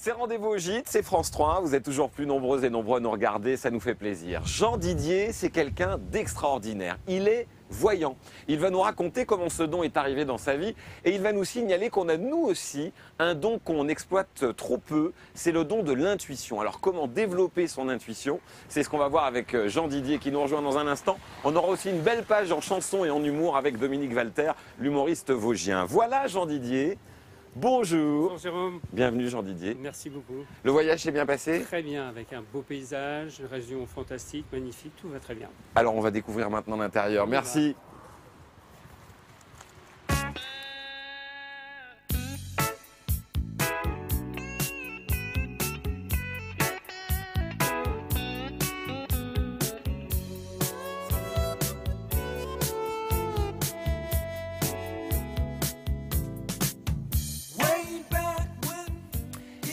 C'est Rendez-vous au Gîte, c'est France 3. Vous êtes toujours plus nombreuses et nombreux à nous regarder, ça nous fait plaisir. Jean Didier, c'est quelqu'un d'extraordinaire. Il est voyant. Il va nous raconter comment ce don est arrivé dans sa vie et il va nous signaler qu'on a nous aussi un don qu'on exploite trop peu, c'est le don de l'intuition. Alors comment développer son intuition? C'est ce qu'on va voir avec Jean Didier qui nous rejoint dans un instant. On aura aussi une belle page en chanson et en humour avec Dominique Walter, l'humoriste vosgien. Voilà Jean Didier. Bonjour. Bonjour Jérôme. Bienvenue Jean Didier. Merci beaucoup. Le voyage s'est bien passé? Très bien, avec un beau paysage, une région fantastique, magnifique, tout va très bien. Alors on va découvrir maintenant l'intérieur. Merci.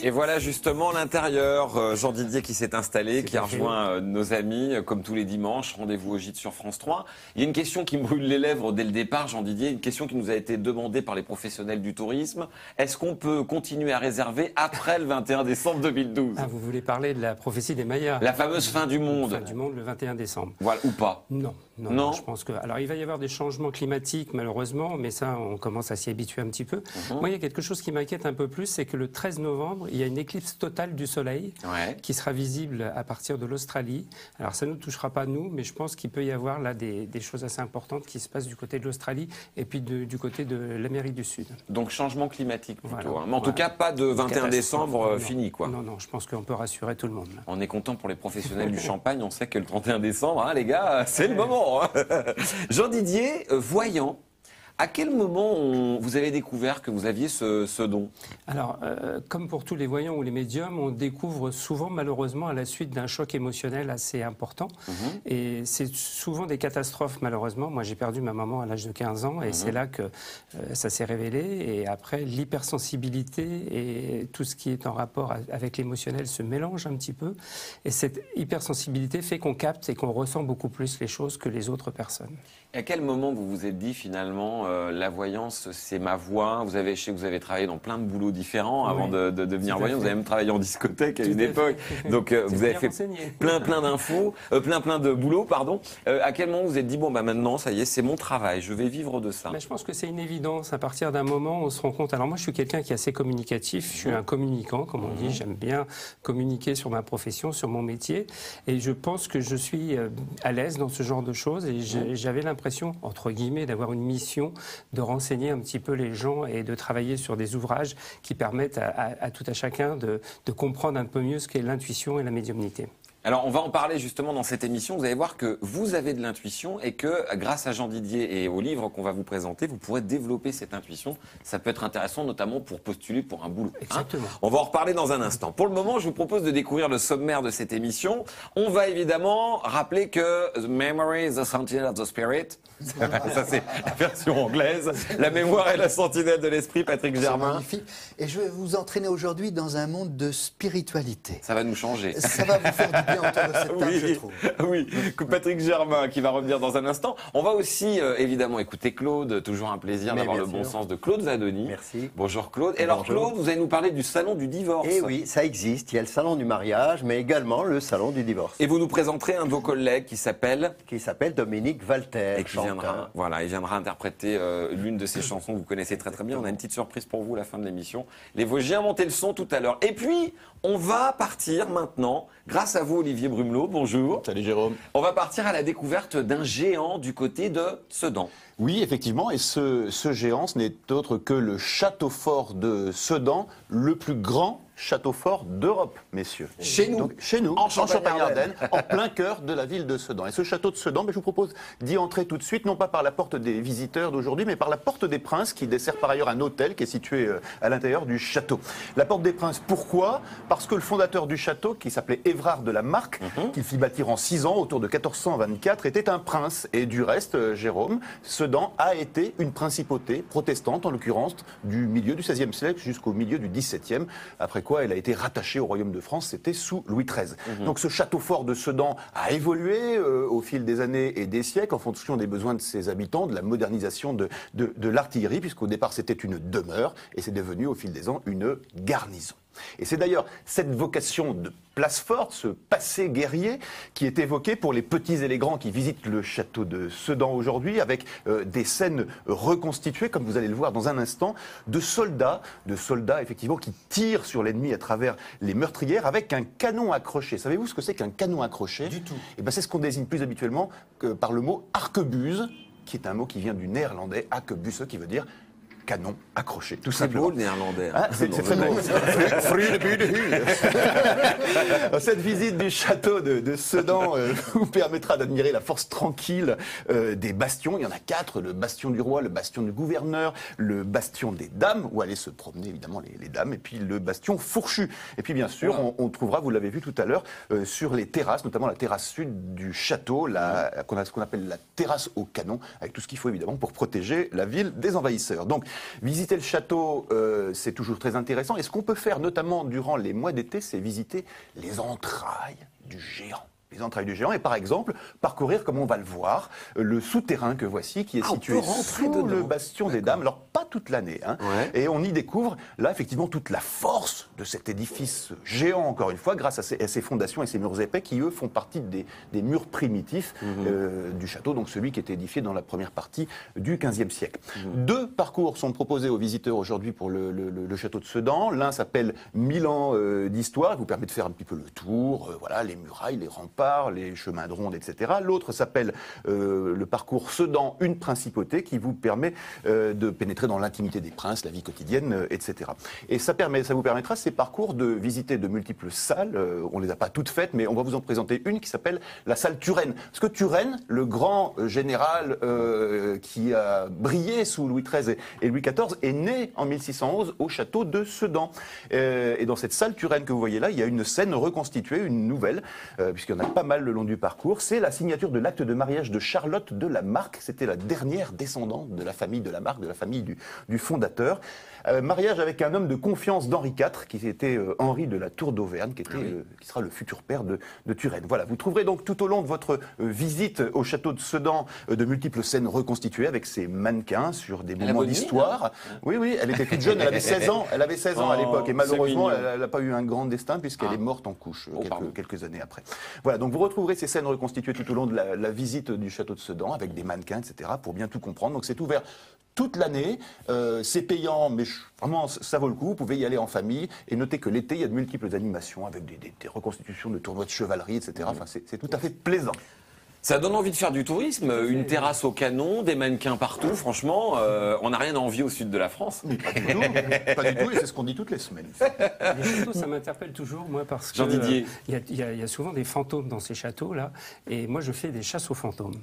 Et voilà justement l'intérieur, Jean Didier qui s'est installé, qui a rejoint nos amis, comme tous les dimanches, Rendez-vous au Gîte sur France 3. Il y a une question qui me brûle les lèvres dès le départ, Jean Didier, une question qui nous a été demandée par les professionnels du tourisme. Est-ce qu'on peut continuer à réserver après le 21 décembre 2012 ? Ah, vous voulez parler de la prophétie des Mayas? La fameuse fin du monde. Fin du monde le 21 décembre. Voilà, ou pas? Non, je pense que... Alors, il va y avoir des changements climatiques, malheureusement, mais ça, on commence à s'y habituer un petit peu. Moi, il y a quelque chose qui m'inquiète un peu plus, c'est que le 13 novembre, il y a une éclipse totale du Soleil qui sera visible à partir de l'Australie. Alors, ça ne nous touchera pas, nous, mais je pense qu'il peut y avoir là des choses assez importantes qui se passent du côté de l'Australie et puis du côté de l'Amérique du Sud. Donc, changement climatique plutôt. Voilà. Hein. Mais en tout cas, pas de 21 décembre fini, quoi. Non, je pense qu'on peut rassurer tout le monde. Là. On est content pour les professionnels du champagne. On sait que le 31 décembre, hein, les gars, c'est le moment. Hein. Jean Didier, voyant, à quel moment vous avez découvert que vous aviez ce don? Alors, comme pour tous les voyants ou les médiums, on découvre souvent, malheureusement, à la suite d'un choc émotionnel assez important. Et c'est souvent des catastrophes, malheureusement. Moi, j'ai perdu ma maman à l'âge de 15 ans et c'est là que ça s'est révélé. Et après, l'hypersensibilité et tout ce qui est en rapport avec l'émotionnel se mélange un petit peu. Et cette hypersensibilité fait qu'on capte et qu'on ressent beaucoup plus les choses que les autres personnes. Et à quel moment vous vous êtes dit, finalement, la voyance, c'est ma voie? Je sais que vous avez travaillé dans plein de boulots différents avant de devenir voyant. Vous avez même travaillé en discothèque à une époque. Donc, vous avez fait plein d'infos, plein de boulots, pardon. À quel moment vous vous êtes dit, bon, bah maintenant, ça y est, c'est mon travail, je vais vivre de ça? Mais je pense que c'est une évidence. À partir d'un moment, on se rend compte. Alors moi, je suis quelqu'un qui est assez communicatif. Je suis un communicant, comme on dit. J'aime bien communiquer sur ma profession, sur mon métier. Et je pense que je suis à l'aise dans ce genre de choses. Et j'avais l'impression, entre guillemets, d'avoir une mission de renseigner un petit peu les gens et de travailler sur des ouvrages qui permettent à tout à chacun de comprendre un peu mieux ce qu'est l'intuition et la médiumnité. Alors, on va en parler justement dans cette émission. Vous allez voir que vous avez de l'intuition et que grâce à Jean Didier et au livre qu'on va vous présenter, vous pourrez développer cette intuition. Ça peut être intéressant, notamment pour postuler pour un boulot. Exactement. On va en reparler dans un instant. Pour le moment, je vous propose de découvrir le sommaire de cette émission. On va évidemment rappeler que The Memory is the Sentinel of the Spirit. Ça, c'est la version anglaise. La mémoire est la sentinelle de l'esprit, Patrick Germain. Magnifique. Et je vais vous entraîner aujourd'hui dans un monde de spiritualité. Ça va nous changer. Ça va vous faire du bien autour de cette table, je trouve. Oui, Patrick Germain qui va revenir dans un instant. On va aussi évidemment écouter Claude, toujours un plaisir d'avoir le bon sens de Claude Vadoni. Merci. Bonjour Claude. Et alors Claude, vous allez nous parler du salon du divorce. Eh oui, ça existe. Il y a le salon du mariage, mais également le salon du divorce. Et vous nous présenterez un de vos collègues qui s'appelle Dominique Walter. Et qui viendra, il viendra interpréter l'une de ses chansons que vous connaissez très bien. On a une petite surprise pour vous à la fin de l'émission. Les Vosgiens montaient le son tout à l'heure. Et puis, on va partir maintenant, grâce à vous Olivier Brumelot, bonjour. Salut Jérôme. On va partir à la découverte d'un géant du côté de Sedan. Oui, effectivement, et ce géant, ce n'est autre que le château fort de Sedan, le plus grand château fort d'Europe, messieurs. Chez nous. Donc, chez nous, En en Champagne-Ardenne, en plein cœur de la ville de Sedan. Et ce château de Sedan, je vous propose d'y entrer tout de suite, non pas par la porte des visiteurs d'aujourd'hui, mais par la porte des Princes, qui dessert par ailleurs un hôtel qui est situé à l'intérieur du château. La porte des Princes, pourquoi? Parce que le fondateur du château, qui s'appelait Évrard de la Marck, qu'il fit bâtir en 6 ans, autour de 1424, était un prince. Et du reste, Jérôme, Sedan a été une principauté protestante, en l'occurrence, du milieu du XVIe siècle jusqu'au milieu du XVIIe, après quoi elle a été rattachée au royaume de France, c'était sous Louis XIII. Donc ce château fort de Sedan a évolué au fil des années et des siècles en fonction des besoins de ses habitants, de la modernisation de l'artillerie, puisqu'au départ c'était une demeure et c'est devenu au fil des ans une garnison. Et c'est d'ailleurs cette vocation de place forte, ce passé guerrier, qui est évoqué pour les petits et les grands qui visitent le château de Sedan aujourd'hui, avec des scènes reconstituées, comme vous allez le voir dans un instant, de soldats effectivement qui tirent sur l'ennemi à travers les meurtrières avec un canon accroché. Savez-vous ce que c'est qu'un canon accroché? Du tout. Eh ben, c'est ce qu'on désigne plus habituellement que par le mot arquebuse, qui est un mot qui vient du néerlandais, akebuse, qui veut dire canon accroché, tout C'est simplement. beau le néerlandais. Ah, c'est très beau. Cette visite du château de Sedan vous permettra d'admirer la force tranquille des bastions. Il y en a 4, le bastion du roi, le bastion du gouverneur, le bastion des dames, où allaient se promener évidemment les dames, et puis le bastion fourchu. Et puis bien sûr, on trouvera, vous l'avez vu tout à l'heure, sur les terrasses, notamment la terrasse sud du château, ce qu'on appelle la terrasse au canon, avec tout ce qu'il faut évidemment pour protéger la ville des envahisseurs. Donc, visiter le château, c'est toujours très intéressant. Et ce qu'on peut faire, notamment durant les mois d'été, c'est visiter les entrailles du géant. Les entrailles du géant, et par exemple, parcourir, comme on va le voir, le souterrain que voici, qui est situé sous le bastion des dames. Alors, pas toute l'année, hein. Et on y découvre, là, effectivement, toute la force de cet édifice géant, encore une fois, grâce à ces fondations et ces murs épais, qui, eux, font partie des murs primitifs du château, donc celui qui était édifié dans la première partie du XVe siècle. 2 parcours sont proposés aux visiteurs aujourd'hui pour le château de Sedan. L'un s'appelle 1000 ans d'histoire, qui vous permet de faire un petit peu le tour, voilà, les murailles, les remparts, les chemins de ronde, etc. L'autre s'appelle le parcours Sedan, une principauté, qui vous permet de pénétrer dans l'intimité des princes, la vie quotidienne, etc. Et ça vous permettra, ces parcours, de visiter de multiples salles. On ne les a pas toutes faites, mais on va vous en présenter une qui s'appelle la salle Turenne. Parce que Turenne, le grand général qui a brillé sous Louis XIII et Louis XIV, est né en 1611 au château de Sedan. Et dans cette salle Turenne que vous voyez là, il y a une scène reconstituée, une nouvelle, puisqu'il y en a pas mal le long du parcours. C'est la signature de l'acte de mariage de Charlotte de la Marck. C'était la dernière descendante de la famille de la Marck, de la famille du fondateur. Mariage avec un homme de confiance d'Henri IV, qui était Henri de la Tour d'Auvergne, qui sera le futur père de Turenne. Voilà, vous trouverez donc tout au long de votre visite au château de Sedan de multiples scènes reconstituées avec ces mannequins sur des moments d'histoire. Oui, elle était toute jeune, elle avait 16 ans, à l'époque, et malheureusement, elle n'a pas eu un grand destin puisqu'elle est morte en couche quelques années après. Voilà, donc vous retrouverez ces scènes reconstituées tout au long de la visite du château de Sedan avec des mannequins, etc., pour bien tout comprendre. Donc c'est ouvert toute l'année, c'est payant, mais vraiment ça vaut le coup, vous pouvez y aller en famille, et notez que l'été, il y a de multiples animations avec des reconstitutions de tournois de chevalerie, etc. Enfin, c'est tout à fait plaisant. Ça donne envie de faire du tourisme, une terrasse au canon, des mannequins partout, franchement, on n'a rien à envier au sud de la France. Mais pas du tout, pas du tout, et c'est ce qu'on dit toutes les semaines. Les châteaux, ça m'interpelle toujours, moi, parce que Jean-Didier. il y a souvent des fantômes dans ces châteaux-là, et moi, je fais des chasses aux fantômes.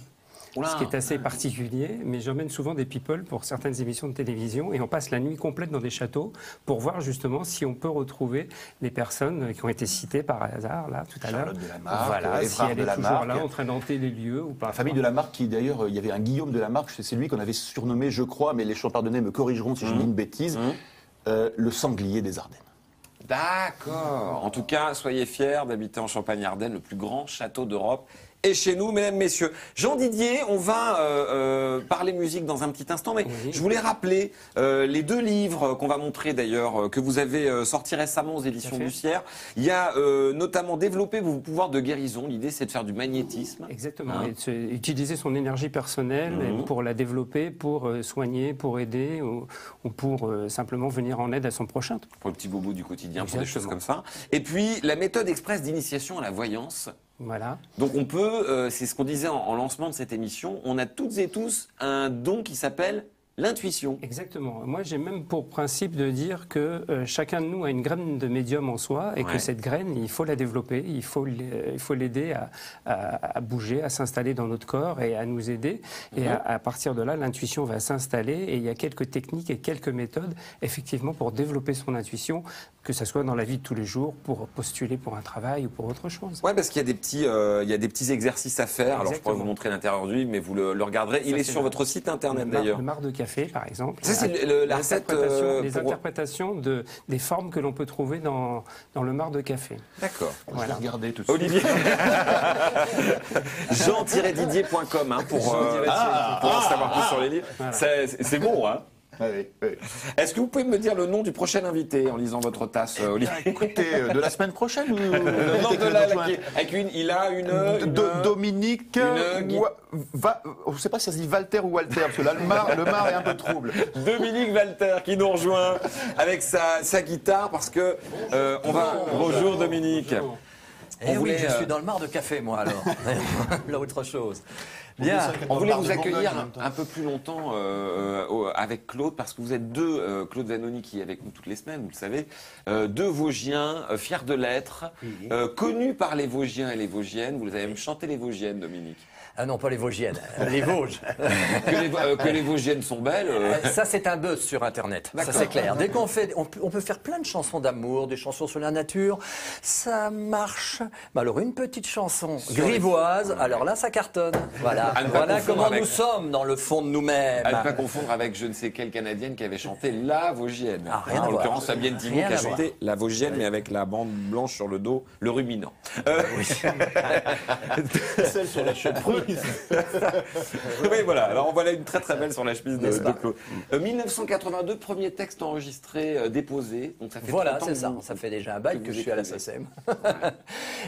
Ce qui est assez particulier, mais j'emmène souvent des people pour certaines émissions de télévision et on passe la nuit complète dans des châteaux pour voir justement si on peut retrouver les personnes qui ont été citées par hasard là tout à l'heure. Charlotte de la Marck, voilà, si elle est toujours là en train d'hanter les lieux ou pas. La famille de la Marck, qui d'ailleurs, il y avait un Guillaume de la Marck, c'est lui qu'on avait surnommé, je crois, mais les champardonnais me corrigeront si je dis une bêtise, le sanglier des Ardennes. D'accord. En tout cas, soyez fiers d'habiter en Champagne-Ardenne, le plus grand château d'Europe. Et chez nous, mesdames, messieurs. Jean Didier, on va parler musique dans un petit instant, mais je voulais rappeler les 2 livres qu'on va montrer d'ailleurs, que vous avez sortis récemment aux éditions du Sierre. Il y a notamment développé vos pouvoirs de guérison. L'idée, c'est de faire du magnétisme. Exactement. Et utiliser son énergie personnelle pour la développer, pour soigner, pour aider ou pour simplement venir en aide à son prochain. Pour le petit bobo du quotidien, pour des choses comme ça. Et puis, la méthode express d'initiation à la voyance. Voilà. Donc on peut, c'est ce qu'on disait en lancement de cette émission, on a toutes et tous un don qui s'appelle l'intuition. Exactement. Moi, j'ai même pour principe de dire que chacun de nous a une graine de médium en soi et que cette graine, il faut la développer, il faut l'aider à bouger, à s'installer dans notre corps et à nous aider. Et à partir de là, l'intuition va s'installer et il y a quelques techniques et quelques méthodes, effectivement, pour développer son intuition, que ce soit dans la vie de tous les jours, pour postuler pour un travail ou pour autre chose. Oui, parce qu'il y a des petits exercices à faire. Exactement. Alors, je pourrais vous montrer l'intérieur du livre, mais vous le regarderez. Il est sur votre site internet, d'ailleurs. Le marc de café, par exemple. Ça, c'est la recette les interprétations des formes que l'on peut trouver dans le marc de café. D'accord. Voilà. Je vais regarder tout de suite. Olivier. Jean-didier.com pour en savoir plus sur les livres. Voilà. C'est bon, hein. Oui, oui. Est-ce que vous pouvez me dire le nom du prochain invité en lisant votre tasse, Olivier? Écoutez, de la semaine prochaine ou Non, de là, avec il a une Dominique, je ne sais pas si ça se dit Walter ou Walter, parce que là, le mar est un peu trouble. Dominique Walter qui nous rejoint avec sa guitare parce que on va. Bonjour Dominique. Eh oui, je suis dans le mar de café, moi, alors. Là, autre chose. Bien. On voulait vous accueillir un peu plus longtemps avec Claude, parce que vous êtes deux, Claude Vanoni qui est avec nous toutes les semaines, vous le savez, deux Vosgiens, fiers de l'être, connus par les Vosgiens et les Vosgiennes. Vous avez même chanté les Vosgiennes, Dominique. Ah non, pas les Vosgiennes, les Vosges. que les Vosgiennes sont belles. Ça, c'est un buzz sur Internet, ça c'est clair. Dès qu'on fait, on peut faire plein de chansons d'amour, des chansons sur la nature, ça marche. Mais alors une petite chanson grivoise, alors là, ça cartonne. Voilà, voilà comment nous sommes dans le fond de nous-mêmes. À ne pas confondre avec je ne sais quelle Canadienne qui avait chanté La Vosgienne. Ah, rien à en voir. l'occurrence, Fabienne Timon qui a chanté La Vosgienne, mais avec la bande blanche sur le dos, le ruminant. Celle sur la chemise. Oui, voilà. Alors, on voilà une très très belle sur la chemise de Claude. 1982, premier texte enregistré, déposé. Donc ça fait Voilà, 30 ans c'est ça. vous- Ça fait déjà un bail que que vous je suis à la écrivez. SACEM.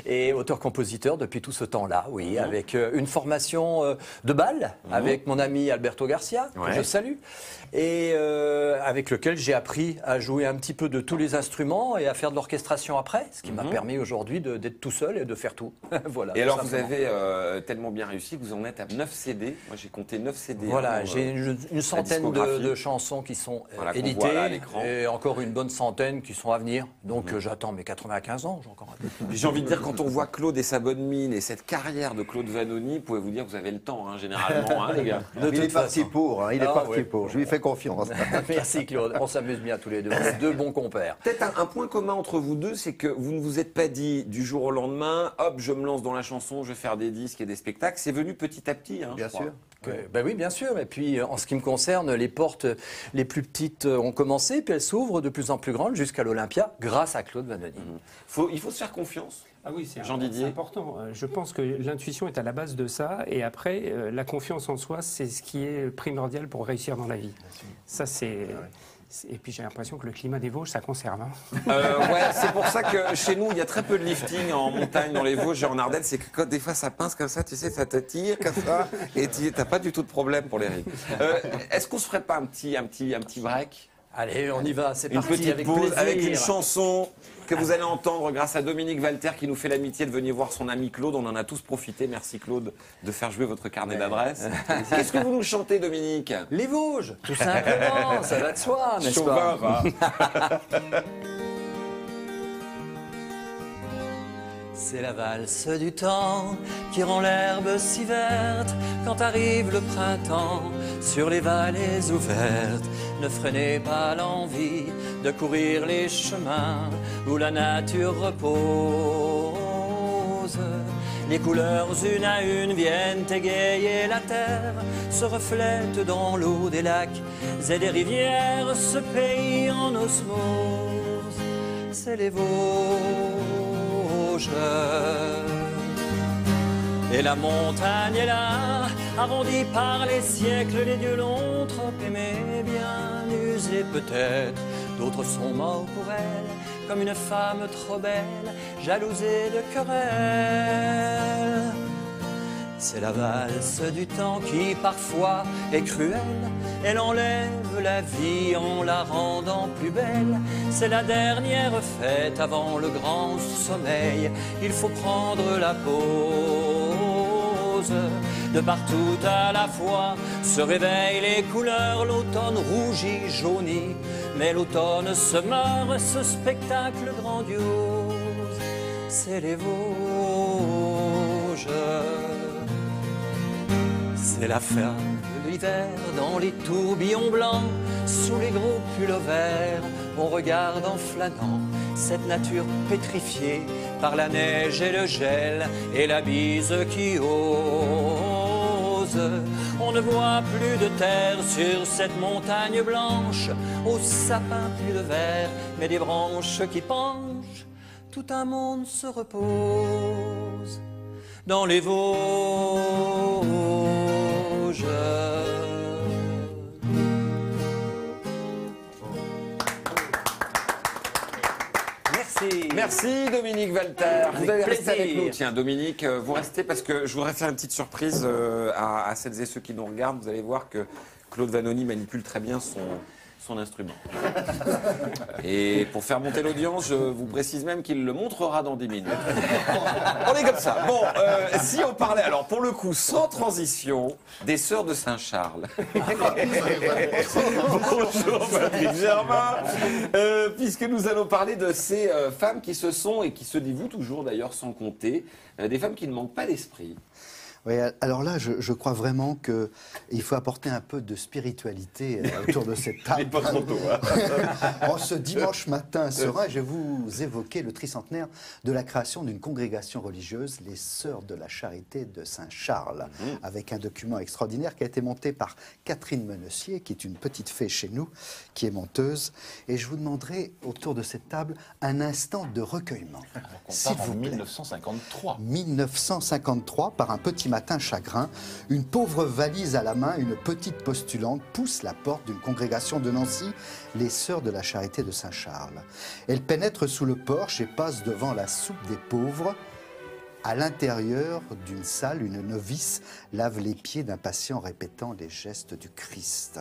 Et auteur-compositeur depuis tout ce temps-là, oui, avec une formation de bal avec mon ami Alberto Garcia, que Ouais. je salue, et avec lequel j'ai appris à jouer un petit peu de tous les instruments et à faire de l'orchestration après, ce qui m'a permis aujourd'hui d'être tout seul et de faire tout. Voilà. Et tout alors, vous simplement. avez tellement bien réussi que vous en êtes à 9 CD. Moi, j'ai compté 9 CD. Voilà, hein, j'ai une centaine discographie. de chansons qui sont Voilà, qu'on éditées voit là à l'écran. et encore une bonne centaine qui sont à venir. Donc j'attends mes 95 ans, j'ai encore un peu. Puis j'ai envie de dire, quand on voit Claude et sa bonne mine et cette carrière de Claude Vanoni, vous pouvez vous dire que vous avez le temps, hein, généralement, hein, les gars. De Il est toute parti façon. pour, hein, il est Ah, parti ouais. pour. Je lui fais confiance. Merci Claude, on s'amuse bien tous les deux, on est deux bons compères. Peut-être un point commun entre vous deux, c'est que vous ne vous êtes pas dit du jour au lendemain, hop, je me lance dans la chanson, je vais faire des disques et des spectacles. C'est venu petit à petit, hein, Bien je crois. sûr. Ben oui, bien sûr. Et puis, en ce qui me concerne, les portes les plus petites ont commencé, puis elles s'ouvrent de plus en plus grandes jusqu'à l'Olympia, grâce à Claude Vanoni. Il faut se faire confiance. Ah oui, c'est Jean Didier. important. Je pense que l'intuition est à la base de ça. Et après, la confiance en soi, c'est ce qui est primordial pour réussir dans la vie. Ça, c'est... Et puis j'ai l'impression que le climat des Vosges, ça conserve. Hein. Ouais, c'est pour ça que chez nous, il y a très peu de lifting en montagne, dans les Vosges et en Ardennes. C'est que quand des fois ça pince comme ça, tu sais, ça te tire comme ça, et tu n'as pas du tout de problème pour les rides. Est-ce qu'on se ferait pas un petit break? Allez, on y va, c'est Une parti, petite avec pause plaisir. avec une chanson que vous allez entendre grâce à Dominique Walter qui nous fait l'amitié de venir voir son ami Claude. On en a tous profité. Merci Claude de faire jouer votre carnet d'adresses. Qu'est-ce que vous nous chantez, Dominique? Les Vosges, tout simplement, ça va de soi, n'est-ce Chauvin, pas? va. C'est la valse du temps qui rend l'herbe si verte quand arrive le printemps sur les vallées ouvertes. Ne freinez pas l'envie de courir les chemins où la nature repose. Les couleurs une à une viennent égayer la terre, se reflètent dans l'eau des lacs et des rivières, ce pays en osmose. C'est les Vosges. Et la montagne est là, arrondie par les siècles, les dieux l'ont trop aimée, bien usée peut-être. D'autres sont morts pour elle, comme une femme trop belle, jalousée de querelle. C'est la valse du temps qui parfois est cruelle. Elle enlève la vie en la rendant plus belle. C'est la dernière fête avant le grand sommeil. Il faut prendre la pause. De partout à la fois se réveillent les couleurs. L'automne rougit, jaunit, mais l'automne se meurt. Ce spectacle grandiose, c'est les Vosges. C'est la fin de l'hiver dans les tourbillons blancs, sous les gros pulls verts, on regarde en flânant cette nature pétrifiée par la neige et le gel et la bise qui ose. On ne voit plus de terre sur cette montagne blanche, aux sapins plus de verre, mais des branches qui penchent. Tout un monde se repose dans les Vosges. Merci. Merci Dominique Walter. Vous allez rester plaisir. avec nous. Tiens, Dominique, vous restez parce que je voudrais faire une petite surprise à celles et ceux qui nous regardent. Vous allez voir que Claude Vanoni manipule très bien son instrument. Et pour faire monter l'audience, je vous précise même qu'il le montrera dans 10 minutes. On est comme ça. Bon, si on parlait, alors pour le coup, sans transition, des Sœurs de Saint-Charles. Bonjour Patrick Germain. Puisque nous allons parler de ces femmes qui se sont et qui se dévouent toujours d'ailleurs sans compter, des femmes qui ne manquent pas d'esprit. Oui, alors là, je crois vraiment qu'il faut apporter un peu de spiritualité autour de cette table. Pas trop tôt, hein. En ce dimanche matin serein, je vais vous évoquer le tricentenaire de la création d'une congrégation religieuse, les Sœurs de la Charité de Saint-Charles, avec un document extraordinaire qui a été monté par Catherine Menessier, qui est une petite fée chez nous, qui est monteuse. Et je vous demanderai, autour de cette table, un instant de recueillement. On part en 1953. 1953, par un petit matin chagrin, une pauvre valise à la main, une petite postulante pousse la porte d'une congrégation de Nancy, les Sœurs de la Charité de Saint-Charles. Elle pénètre sous le porche et passe devant la soupe des pauvres. À l'intérieur d'une salle, une novice lave les pieds d'un patient répétant les gestes du Christ.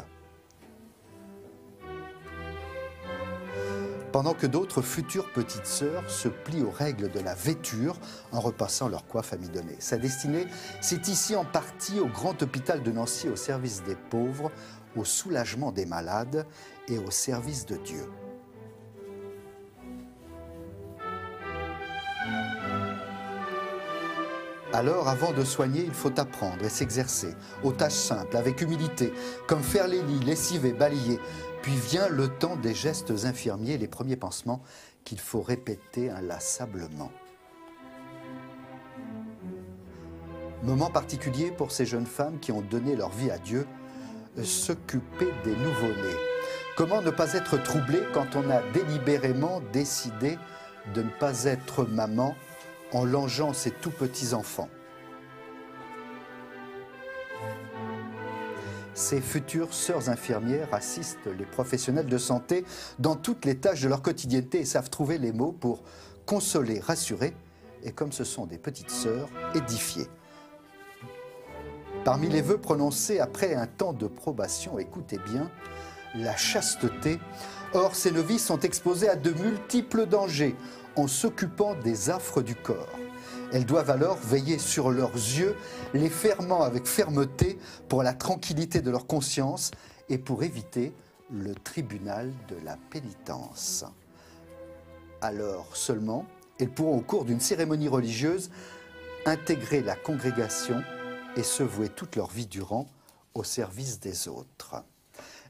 Pendant que d'autres futures petites sœurs se plient aux règles de la vêture en repassant leur coiffe amidonnée. Sa destinée, c'est ici en partie au grand hôpital de Nancy, au service des pauvres, au soulagement des malades et au service de Dieu. Alors, avant de soigner, il faut apprendre et s'exercer aux tâches simples, avec humilité, comme faire les lits, lessiver, balayer. Puis vient le temps des gestes infirmiers, les premiers pansements qu'il faut répéter inlassablement. Moment particulier pour ces jeunes femmes qui ont donné leur vie à Dieu, s'occuper des nouveau-nés. Comment ne pas être troublé quand on a délibérément décidé de ne pas être maman en longeant ses tout petits enfants. Ces futures sœurs infirmières assistent les professionnels de santé dans toutes les tâches de leur quotidienneté et savent trouver les mots pour consoler, rassurer et, comme ce sont des petites sœurs, édifier. Parmi les vœux prononcés après un temps de probation, écoutez bien, la chasteté. Or, ces novices sont exposées à de multiples dangers en s'occupant des affres du corps. Elles doivent alors veiller sur leurs yeux, les fermant avec fermeté pour la tranquillité de leur conscience et pour éviter le tribunal de la pénitence. Alors seulement, elles pourront au cours d'une cérémonie religieuse intégrer la congrégation et se vouer toute leur vie durant au service des autres.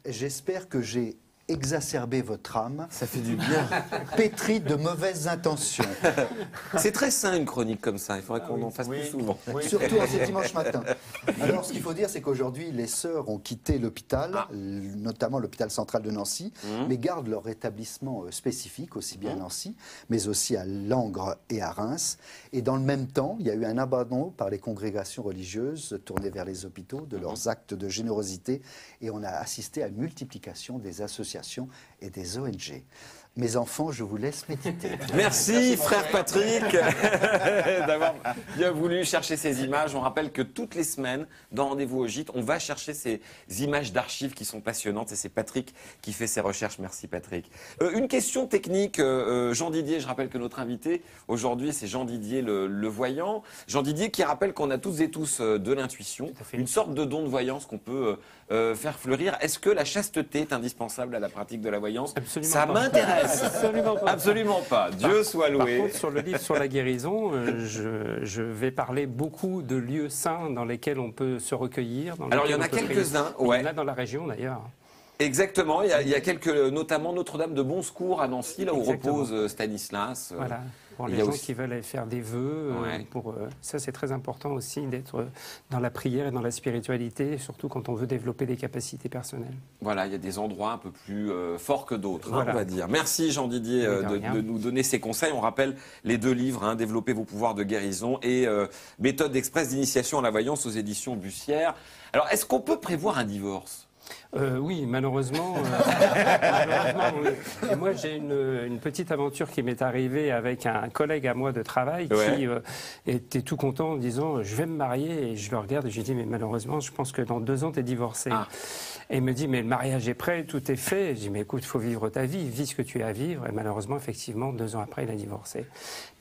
J'espère que j'ai exacerbé votre âme. Ça fait du bien. Pétrie de mauvaises intentions. C'est très sain une chronique comme ça. Il faudrait qu'on en fasse plus souvent. Oui. Surtout en ce dimanche matin. Alors, ce qu'il faut dire, c'est qu'aujourd'hui, les sœurs ont quitté l'hôpital, notamment l'hôpital central de Nancy, mais gardent leur établissement spécifique, aussi bien à Nancy, mais aussi à Langres et à Reims. Et dans le même temps, il y a eu un abandon par les congrégations religieuses tournées vers les hôpitaux de leurs actes de générosité. Et on a assisté à une multiplication des associations et des ONG. Mes enfants, je vous laisse méditer. Merci, frère Patrick, d'avoir bien voulu chercher ces images. On rappelle que toutes les semaines, dans Rendez-vous au Gîte, on va chercher ces images d'archives qui sont passionnantes. Et c'est Patrick qui fait ces recherches. Merci, Patrick. Une question technique. Jean Didier, je rappelle que notre invité aujourd'hui, c'est Jean Didier, le voyant. Jean Didier qui rappelle qu'on a toutes et tous de l'intuition, une sorte de don de voyance qu'on peut faire fleurir. Est-ce que la chasteté est indispensable à la pratique de la voyance? Absolument Ça pas. m'intéresse. Absolument pas. Absolument pas. Dieu soit loué. Par contre, sur le livre sur la guérison, je vais parler beaucoup de lieux saints dans lesquels on peut se recueillir. Alors, il y en a quelques-uns. Il y Ouais. en a dans la région, d'ailleurs. Exactement. Il y a quelques, notamment Notre-Dame de Bon Secours à Nancy, là où Exactement. repose Stanislas. Voilà. Pour il y les a gens aussi- qui veulent aller faire des vœux, Ouais. ça c'est très important aussi d'être dans la prière et dans la spiritualité, surtout quand on veut développer des capacités personnelles. Voilà, il y a des endroits un peu plus forts que d'autres, Voilà. on va dire. Merci Jean Didier Oui, de rien. de nous donner ces conseils. On rappelle les 2 livres, Développer vos pouvoirs de guérison et Méthode express d'initiation à la voyance aux éditions Bussière. Alors, est-ce qu'on peut prévoir un divorce? Oui, malheureusement. Oui. Et moi, j'ai une petite aventure qui m'est arrivée avec un collègue à moi de travail qui était tout content en disant « je vais me marier ». Et je le regarde et je lui dis « mais malheureusement, je pense que dans 2 ans, tu es divorcé ». Et il me dit « mais le mariage est prêt, tout est fait ». Je dis « mais écoute, il faut vivre ta vie, vis ce que tu as à vivre ». Et malheureusement, effectivement, 2 ans après, il a divorcé.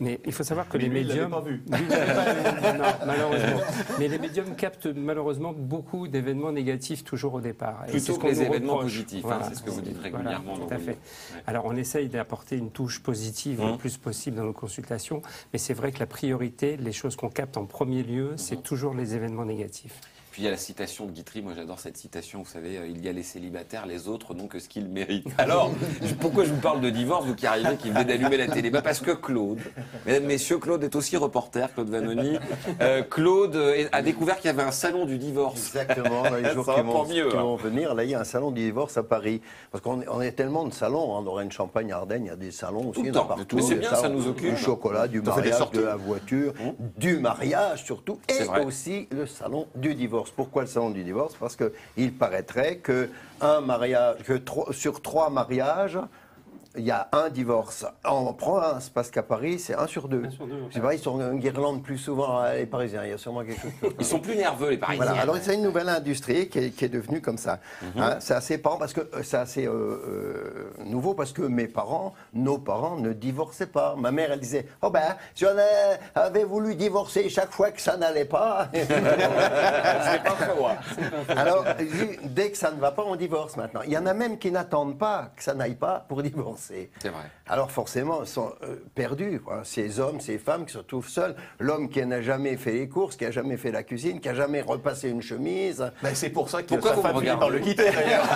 Mais il faut savoir que les médiums... pas vu. Lui, il l'avait pas vu. Non, malheureusement. Mais les médiums captent malheureusement beaucoup d'événements négatifs toujours au départ. Et Plutôt c'est ce que les qu'on nous événements reproche. positifs, Voilà. c'est ce que vous dites régulièrement. Voilà, tout à fait. Alors on essaye d'apporter une touche positive le plus possible dans nos consultations, mais c'est vrai que la priorité, les choses qu'on capte en premier lieu, c'est toujours les événements négatifs. Puis il y a la citation de Guitry, moi j'adore cette citation, vous savez, il y a les célibataires, les autres n'ont que ce qu'ils méritent. Alors, pourquoi je vous parle de divorce, vous qui arrivez, qui venez d'allumer la télé? Parce que Claude, mesdames, messieurs, Claude est aussi reporter, Claude Vanoni. Claude a découvert qu'il y avait un salon du divorce. Exactement, dans les jours Ça qui va pour mieux, vont venir, là il y a un salon du divorce à Paris. Parce qu'on est tellement de salons, en Lorraine-Champagne, Ardennes, il y a des salons aussi, Tout le il y en a temps. partout. Mais c'est des bien, salons ça nous occupe. Du chocolat, du Ça fait des mariage, sorties. de la voiture, du mariage surtout, C'est et vrai. aussi le salon du divorce. Pourquoi le salon du divorce? Parce qu'il paraîtrait que sur 3 mariages, il y a un divorce en province, parce qu'à Paris, c'est 1 sur 2. 1 sur 2, Je sais pas, ils sont en guirlande plus souvent, les Parisiens, il y a sûrement quelque chose comme ça. Ils sont plus nerveux, les Parisiens. Voilà, alors c'est une nouvelle industrie qui est devenue comme ça. Hein, c'est assez nouveau parce que nos parents ne divorçaient pas. Ma mère, elle disait « Oh ben, si on avait voulu divorcer chaque fois que ça n'allait pas... » C'est pas faux. Alors, dès que ça ne va pas, on divorce maintenant. Il y en a même qui n'attendent pas que ça n'aille pas pour divorcer. C'est vrai. Alors forcément, ils sont perdus, quoi. Ces hommes, ces femmes qui se retrouvent seuls. L'homme qui n'a jamais fait les courses, qui n'a jamais fait la cuisine, qui n'a jamais repassé une chemise. Ben, c'est pour ça que Pourquoi sa vous me femme finit regardez par le quitter d'ailleurs.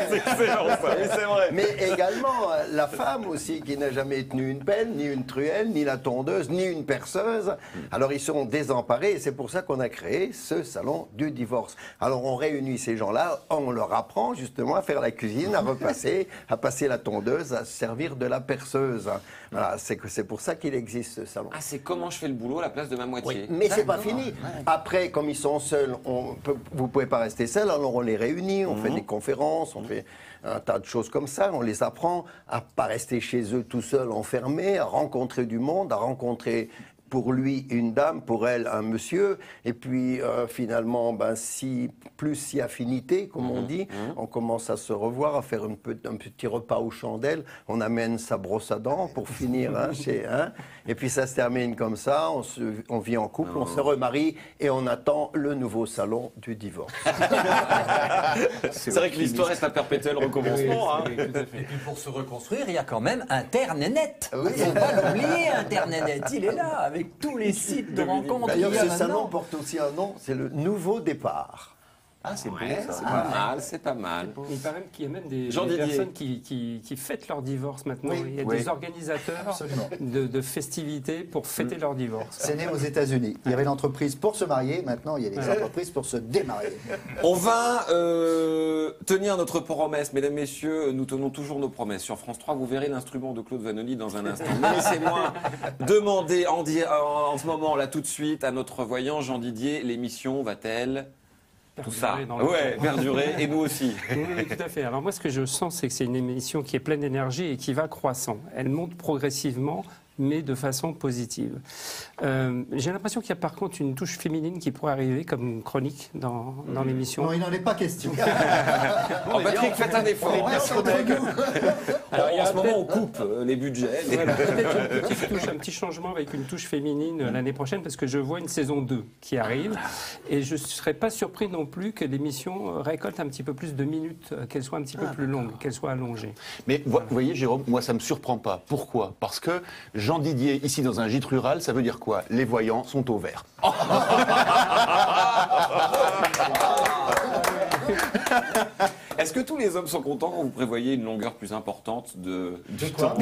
C'est excellent ça, oui, c'est vrai. Mais également, la femme aussi, qui n'a jamais tenu une pelle, ni une truelle, ni la tondeuse, ni une perceuse. Alors ils sont désemparés et c'est pour ça qu'on a créé ce salon du divorce. Alors on réunit ces gens-là, on leur apprend justement à faire la cuisine, à repasser, à passer la tondeuse, à se servir de la perceuse. Voilà, c'est pour ça qu'il existe ce salon. Ah, c'est comment je fais le boulot à la place de ma moitié. Oui, mais c'est pas fini. Après, comme ils sont seuls, vous pouvez pas rester seuls, alors on les réunit, on fait des conférences, on fait un tas de choses comme ça, on les apprend à pas rester chez eux tout seuls, enfermés, à rencontrer du monde, à rencontrer pour lui une dame, pour elle un monsieur, et puis finalement, si affinité, comme on dit, on commence à se revoir, à faire un petit repas aux chandelles, on amène sa brosse à dents pour finir et puis ça se termine comme ça, on vit en couple, on se remarie et on attend le nouveau salon du divorce. C'est vrai que l'histoire est un perpétuel recommencement. Et puis pour se reconstruire, il y a quand même Internet. Il ne faut pas l'oublier, Internet. Il est là, avec tous les sites de rencontres. D'ailleurs, qu'il y a ce maintenant. salon porte aussi un nom, c'est le nouveau départ. Ah, c'est beau Ouais, ça. c'est pas mal, c'est pas mal. Il paraît qu'il y a même des Jean Didier. personnes qui fêtent leur divorce maintenant. Oui, Il y a oui. des organisateurs Absolument. de festivités pour fêter leur divorce. C'est né aux États-Unis. Il y avait l'entreprise pour se marier, maintenant il y a des entreprises pour se démarier. On va tenir notre promesse, mesdames, messieurs, nous tenons toujours nos promesses. Sur France 3, vous verrez l'instrument de Claude Vanoni dans un instant. Mais laissez-moi demander en ce moment, là tout de suite, à notre voyant Jean Didier, l'émission va-t-elle tout ça, Perdurer dans le temps. perdurer, et nous aussi. Oui, tout à fait. Alors moi, ce que je sens, c'est que c'est une émission qui est pleine d'énergie et qui va croissant. Elle monte progressivement, mais de façon positive. J'ai l'impression qu'il y a par contre une touche féminine qui pourrait arriver comme chronique dans l'émission. Non, il n'en est pas question. Oh, Patrick, faites un effort. Alors, il y En a ce moment, peut-être- on coupe les budgets. Voilà, peut-être une petite touche, un petit changement avec une touche féminine l'année prochaine parce que je vois une saison 2 qui arrive et je ne serais pas surpris non plus que l'émission récolte un petit peu plus de minutes, qu'elle soit un petit peu plus longue, qu'elle soit allongée. Mais vous voyez, Jérôme, moi ça me surprend pas. Pourquoi? Parce que Jean Didier, ici dans un gîte rural, ça veut dire quoi? Les voyants sont au vert. Est-ce que tous les hommes sont contents quand vous prévoyez une longueur plus importante du temps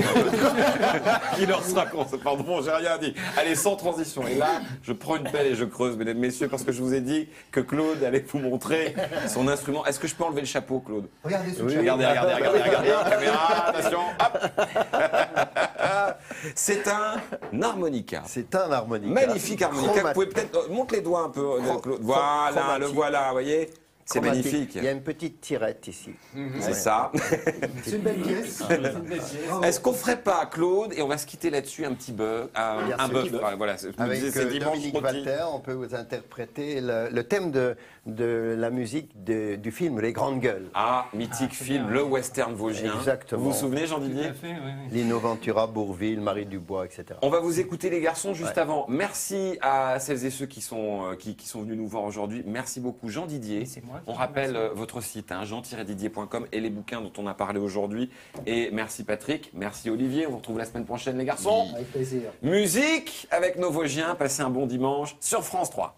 qui leur sera Pardon, j'ai rien dit. Allez, sans transition. Et là, je prends une pelle et je creuse, mesdames, messieurs, parce que je vous ai dit que Claude allait vous montrer son instrument. Est-ce que je peux enlever le chapeau, Claude? Regardez sous Oui. Regardez, caméra, attention, hop. C'est un harmonica. C'est un harmonica. Magnifique harmonica. Vous pouvez peut-être monte les doigts un peu, Claude. Voilà, le chromatique. voilà, vous voyez. C'est chromatique. magnifique. Il y a une petite tirette ici. C'est ça. C'est une belle pièce. Est-ce qu'on ferait pas, Claude, et on va se quitter là-dessus, un petit bœuf, Bien un sûr. bœuf, voilà, je me Avec disais, c'est dimanche Dominique rôti. Walter, on peut vous interpréter le thème de la musique du film Les Grandes Gueules. Ah, mythique film, le western vosgien. Exactement. Vous vous souvenez, Jean Tout Didier? à fait, oui, oui. Lino Ventura, Bourville, Marie Dubois, etc. On va vous écouter les garçons juste avant. Merci à celles et ceux qui sont venus nous voir aujourd'hui. Merci beaucoup Jean Didier. C'est moi qui On vous rappelle remercie. votre site, hein, jean-didier.com et les bouquins dont on a parlé aujourd'hui. Et merci Patrick, merci Olivier. On vous retrouve la semaine prochaine les garçons. Avec plaisir. Musique avec nos Vosgiens. Passez un bon dimanche sur France 3.